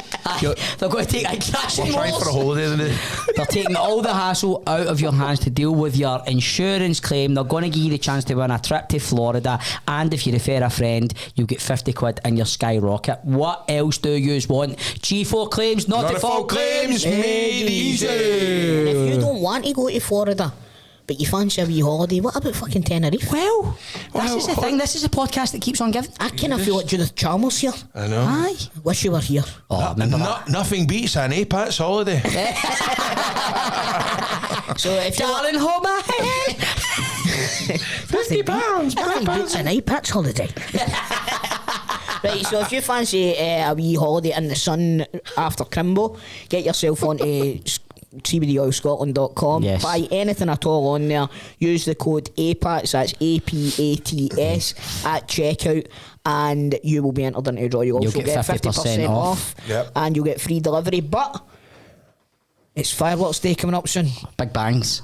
They're going to take a crash and Trying for a holiday, isn't it? They're taking all the hassle out of your hands to deal with your insurance claim. They're going to give you the chance to win a trip to Florida, and if you refer a friend, you'll get 50 quid in your skyrocket. What else do you want? G4 Claims, not a fault claims, made easy. And if you don't want to go to Florida, but you fancy a wee holiday, what about fucking Tenerife? Well, this is the thing. This is a podcast that keeps on giving. I kind of feel like Judith Chalmers here. I know. Aye. Wish you were here. Oh, remember that? Nothing beats an APAT's holiday. So if you Darling, hold my hand. £50. nothing beats an iPad's holiday. Right, so if you fancy a wee holiday in the sun after Crimbo, get yourself onto CBDOilScotland.com. Yes. Buy anything at all on there. Use the code APATS, that's APATS, at checkout, and you will be entered into the draw. You'll also You'll get 50% off. Yep. And you'll get free delivery. But it's Fireworks Day coming up soon. Big bangs.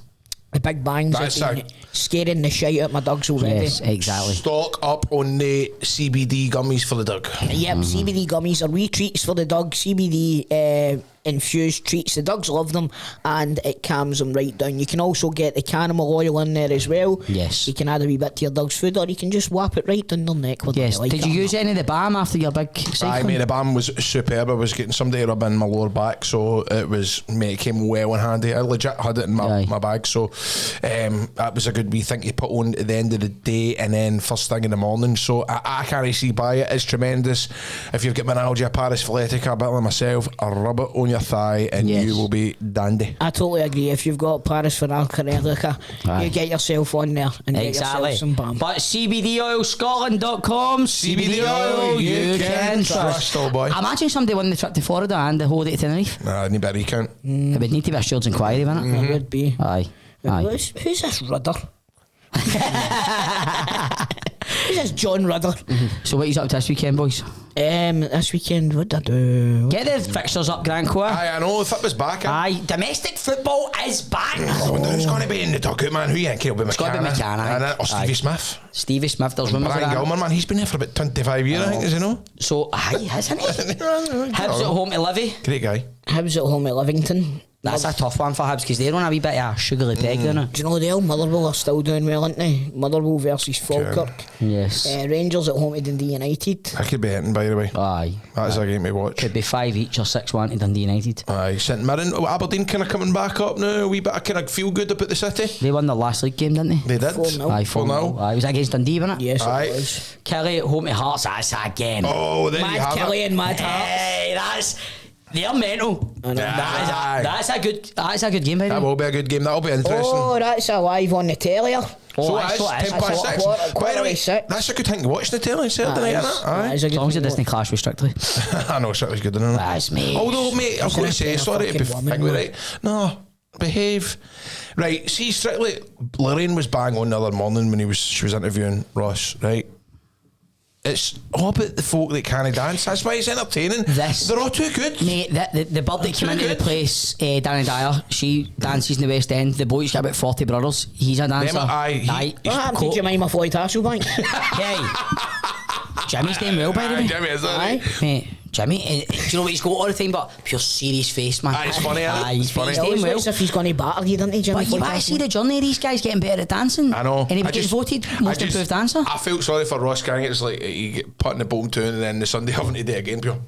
The big bangs That's are scaring the shite out my dogs already. Yes, exactly. Stock up on the CBD gummies for the dog. Yep, CBD gummies are wee treats for the dog. CBD infused treats. The dogs love them and it calms them right down. You can also get the cannamel oil in there as well. Yes. You can add a wee bit to your dog's food, or you can just whap it right down their neck. Whether Yes. they like Did it you or use not. any of the balm after your big Aye, cycling? mate, the balm was superb. I was getting somebody to rub in my lower back, so it was, mate, it came well in handy. I legit had it in Aye. my bag, so that was a good wee thing to put on at the end of the day and then first thing in the morning. So I can't see by it. It's tremendous. If you've got menalgia, parasyphilitic, a bit like myself, I rub it on your your thigh, and Yes. you will be dandy. I totally agree. If you've got Paris for Alcarica, Aye. you get yourself on there and get Exactly. yourself some bam. But CBDOilScotland.com. CBD oil you can trust. Oh boy. Imagine somebody won the trip to Florida and the holiday to Tenerife. Nah, I need a recount. It would need to be a steward's inquiry, wouldn't it? It would be. Aye. Aye. Who's this Rudder? Who's this John Rudder? So what are you up to this weekend, boys? This weekend, what did I do? Get the fixtures up, Grand Court. Aye, I know, the football's back. Aye, domestic football is back. I wonder who's going to be in the dugout, man. Who you think? It'll be McCann. gotta be McCann, aye. Or Stevie Aye. Smith. Stevie Smith, there's rumours of Brian that. Gilmer, man. He's been there for about 25 years, I think, is he no? So, aye, hasn't he? Hibs at home to Livy. Great guy. Hibs at home at Livington. That's a tough one for Hibs because they're on a wee bit of a sugary peg, don't they? Do you know Dale? Motherwell are still doing well, aren't they? Motherwell versus Falkirk. Yes. Rangers at home to Dundee United. I could be hitting, by the way. Aye. That is a game to watch. Could be 5 each or 6-1 to Dundee United. Aye, St Mirren. Aberdeen kind of coming back up now. A wee bit of kind of feel good about the city. They won their last league game, didn't they? They did. 4-0. Aye, 4-0. 4-0. Aye, was that against Dundee, wasn't it? Yes, Aye. it was. Kelly at home to Hearts, that's again. Oh, there you Mad have Kelly it. and Mad Hearts. Hey, they're mental. I know. Aye. That's a good game, by the That way. will be a good game. That'll be interesting. Oh, that's alive on the telly. So Oh, it is, 10 past 6. By the way, that's a good thing to watch the telly Saturday night, isn't it? Aye. As long as it doesn't clash with Strictly. I know, Strictly's good, isn't it? That's me. Although, mate, I've got to say, being a sorry to be fucking woman, figure, though. right? No, behave. Right, see, Strictly, Lorraine was bang on the other morning when she was interviewing Ross, right? It's all about the folk that can't dance. That's why it's entertaining. They're all too good. Mate, the bird that came into the good. place, Danny Dyer, she dances in the West End. The boy's got about 40 brothers. He's a dancer. Them, aye, What happened to Jemima Floyd Hasselbank? Hey, Jimmy's doing well, by the way. Jimmy, is that Aye. right? Mate, Jimmy, do you know what he's got all the time? But pure serious face, man. Aye, it's funny, isn't it? Aye, It's funny. He's He doing always well. looks as if he's going to batter you, doesn't he, Jimmy But you Floyd want to see Hasselbank? the journey of these guys getting better at dancing. I know. And he gets voted most improved dancer. I felt sorry for Ross Gang. It's like you get putting the ball to and then the Sunday having to do it again, pure.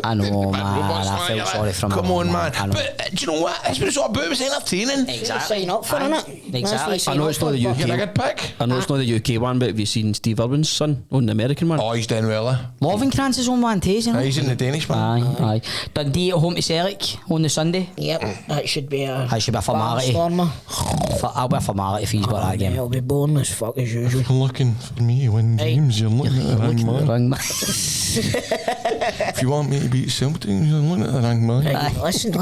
I know, man. robots, I felt you're sorry like, for him. Come on, man. I know. But do you know what? That's what it's all about. It was entertaining. Exactly. Sign up for Aye. it. Exactly. I know it's not the Get a UK. good pick. I know it's not the UK one, but have you seen Steve Irwin's son on the American one? Oh, he's doing well, eh? Lovenkranz is on one taste, you know. He's in the Danish one. Aye, aye. Dundee at home to Celtic on the Sunday. Yep, that should be a That should be a formality. barnstormer. I'll be a formality if he's got that game. It'll be boring as fuck as usual. You're looking for me when Hey. games, you're looking at the wrong Looking at the man. wrong man. If you want me to beat Celtic, you're looking at the wrong man. Right, listen,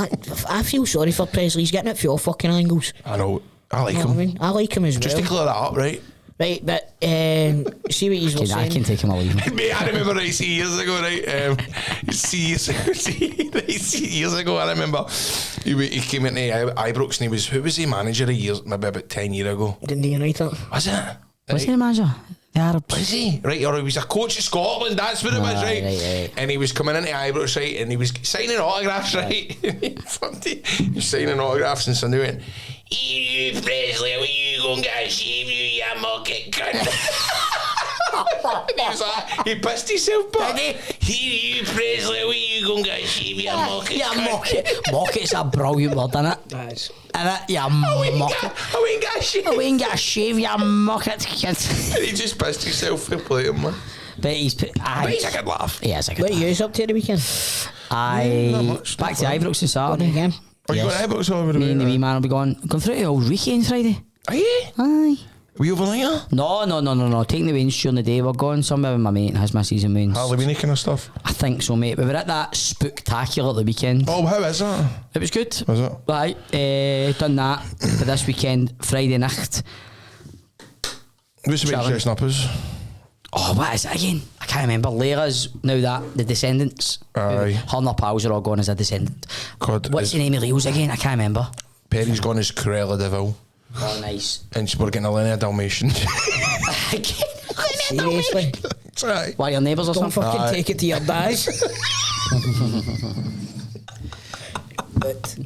I feel sorry for Presley. He's getting it for all fucking angles. I know. I like You know what I him. mean? I like him as Just to well. clear that up, right? Right, but see what he's I can saying. take him or leave him. Mate, I remember right, see years ago, right? Years ago, I remember he came into Ibrox and who was he manager of years? Maybe about 10 years ago. Dundee United. Was it? What's the manager? The Arabs. Was he? Right, or he was a coach of Scotland, that's what it was, right? Right. And he was coming into Ibrox, right, and he was signing autographs, right? He was signing autographs and Sunday went, "You Presley, will you go and get a shave, you market cunt?" And he was like, he pissed himself, but you Presley, will you go and get a shave, you market cunt? Mocket's a brilliant word, isn't it? That's Innit? Yeah, mocket. I went and got a shave. I wouldn't get a shave, you mocket kid. And he just pissed himself, fair play to him, man. But he's... But he's a good laugh. He is a what good are you up to the weekend? Not much, Back to not Ibrox on Going Saturday. again? Are you Yes. going to Ibrox over the Me and the wee weekend? man will be going through to Old Reekie on Friday. Are you? Aye. Were you overnight? No. Taking the wings during the day. We're going somewhere with my mate and has my season wings. Halloween kind of stuff. I think so, mate. We were at that spectacular at the weekend. Oh, how is that? It was good. Was it? Right, done that. But this weekend, Friday night. What's the big Challenge. dressing up as? Oh, what is it again? I can't remember. Layla's now that the Descendants. Aye. Her and her pals are all going as a Descendant. God, What's the name of Leo's again? I can't remember. Perry's gone as Cruella de Vil. Oh, nice. And we're getting a Linnea Dalmatian. Seriously? That's right. Why, your neighbours or Don't something? fucking take it to your dads. But